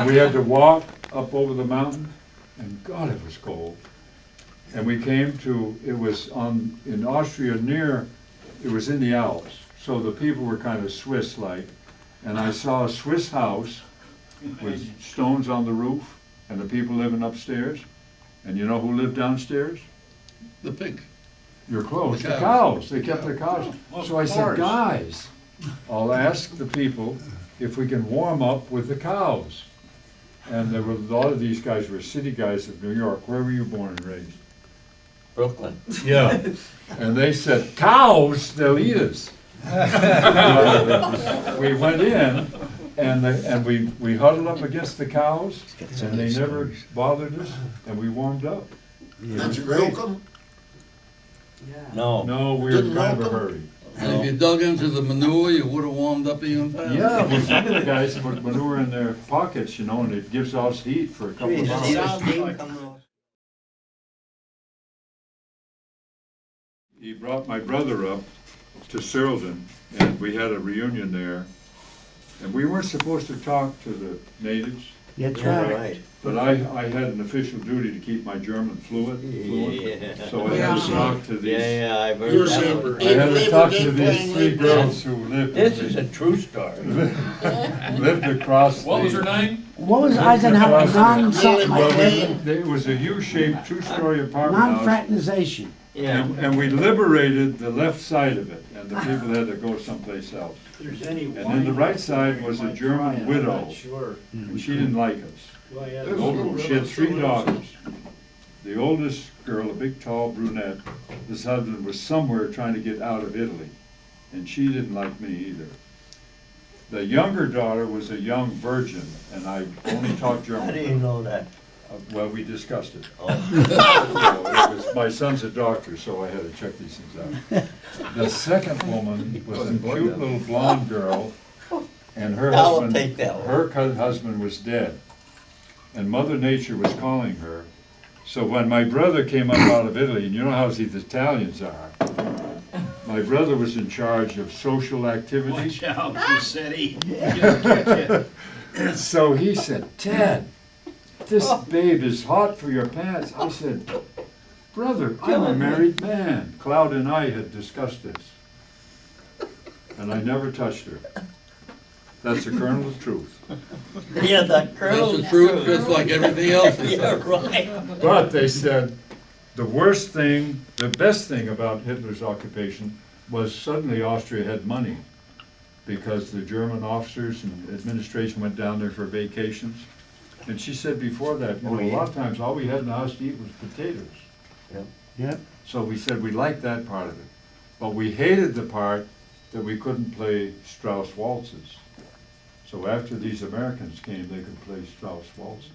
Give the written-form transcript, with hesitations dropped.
We had to walk up over the mountain, and God, it was cold. And we came to, it was in Austria it was in the Alps, so the people were kind of Swiss-like. And I saw a Swiss house with stones on the roof, and the people living upstairs. And you know who lived downstairs? The pig. You're close. The The cows. They kept the cows. So I said, guys, I'll ask the people if we can warm up with the cows. And there were a lot of these guys were city guys of New York. Where were you born and raised? Brooklyn. Yeah. And they said, cows, they'll eat us. We went in and we huddled up against the cows, and they never bothered us, and we warmed up. Did you milk them? No. No, we were in kind of a hurry. And if you dug into the manure, you would have warmed up even faster. Yeah, well, some of the guys put manure in their pockets, you know, and it gives off heat for a couple of hours. He brought my brother up to Sirleton, and we had a reunion there. And we weren't supposed to talk to the natives. That's Yeah, right. But I had an official duty to keep my German fluent, Yeah. so I had to talk to these. Yeah, I've heard You're that saying one. I had to Labor talk Day to these playing three Labor girls who lived. This is a true story. lived across. What was her name? What was Eisenhower, non-something like Well, that? it was a U-shaped, two-story apartment house, Non-fraternization. Yeah. and we liberated the left side of it, and the people had to go someplace else. And then the right side was a German widow, and she didn't like us. She had three daughters. The oldest girl, a big, tall brunette, his husband was somewhere trying to get out of Italy, and she didn't like me either. The younger daughter was a young virgin, and I only taught German. How do you know that? Well, we discussed it. Oh. So it was, my son's a doctor, so I had to check these things out. The second woman was a cute little blonde girl, and her I'll husband, take that one. her husband was dead. And Mother Nature was calling her. So when my brother came up out of Italy, and you know how these Italians are, my brother was in charge of social activities. Watch out, Giuseppe. You'll catch it. So he said, Ted, this babe is hot for your pants. I said, brother, I'm a married man. Cloud and I had discussed this. And I never touched her. That's the kernel of truth. Yeah, the kernel. That's the truth, just like everything else is. Yeah, right. But they said the worst thing, the best thing about Hitler's occupation was suddenly Austria had money because the German officers and administration went down there for vacations. And she said before that, you know, a lot of times all we had in the house to eat was potatoes. Yep. So we said we liked that part of it. But we hated the part that we couldn't play Strauss waltzes. So after these Americans came, they could play Strauss waltzes.